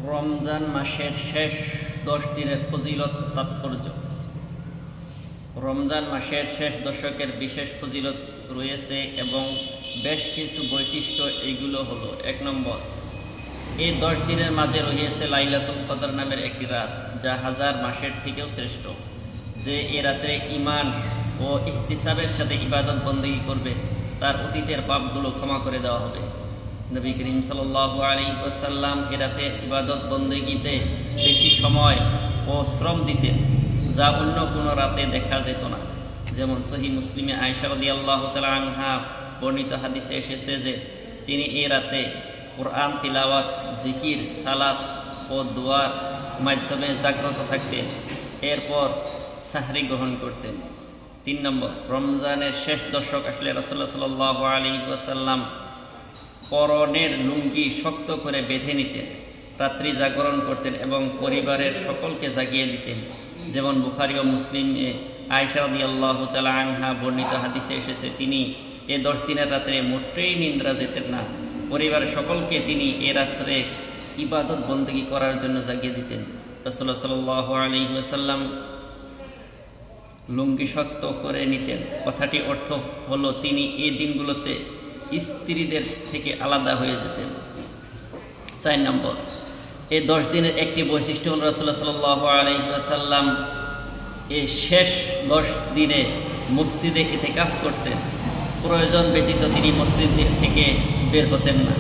রমজান মাসের শেষ 10 দিনের ফজিলত তাৎপর্য। রমজান মাসের শেষ দশকের বিশেষ ফজিলত রয়েছে এবং বেশ কিছু বৈশিষ্ট্য। এইগুলো হলো: 1 নম্বর, এই 10 দিনের মাঝে রয়েছে লাইলাতুল কদর নামের একটি রাত, যা হাজার মাসের থেকেও শ্রেষ্ঠ। যে এ রাতে ঈমান ও ইহতিসাবের সাথে ইবাদত বন্দেগী করবে, তার অতীতের পাপগুলো ক্ষমা করে দেওয়া হবে। নবী করিম সাল্লাল্লাহু আলাইহি ওয়াসাল্লাম এ রাতে ইবাদত বন্দেগীতে বেশি সময় ও শ্রম দিতেন, যা অন্য কোনো রাতে দেখা যেত না। যেমন সহিহ মুসলিমে আয়েশা রাদিয়াল্লাহু তাআলা আনহা বর্ণিত হাদিসে এসেছে যে তিনি এই রাতে কোরআন তিলাওয়াত, জিকির, সালাত ও দোয়ার মাধ্যমে জাগ্রত থাকতেন। এরপর সাহরি গ্রহণ করতেন। 3 নম্বর, রমজানের শেষ দশক আসলে রাসূলুল্লাহ সাল্লাল্লাহু আলাইহি ওয়াসাল্লাম পরনের লুঙ্গি শক্ত করে বেঁধে নিতেন, রাত্রি জাগরণ করতেন এবং পরিবারের সকলকে জাগিয়ে দিতেন। যেমন বুখারী ও মুসলিমে আয়েশা রাদিয়াল্লাহু তাআলা আনহা বর্ণিত হাদিসে এসেছে তিনি এ 10 দিনের রাত্রে মোটেই নিদ্রা যেতেন না। পরিবারের সকলকে তিনি এ রাত্রে ইবাদত বন্দেগী করার জন্য জাগিয়ে দিতেন। রাসূলুল্লাহ সাল্লাল্লাহু আলাইহি ওয়াসাল্লাম লুঙ্গি শক্ত করে নিতেন। কথাটি অর্থ হলো তিনি এই দিনগুলোতে স্ত্রীদের থেকে আলাদা হয়ে যেতেন। 4 নম্বর, এই 10 দিনের একটি বৈশিষ্ট্য হল রাসূলুল্লাহ সাল্লাল্লাহু আলাইহি ওয়াসাল্লাম এই শেষ 10 দিনে মসজিদে ইতিকাফ করতেন। প্রয়োজন ব্যতীত তিনি মসজিদ থেকে বের হতেন না।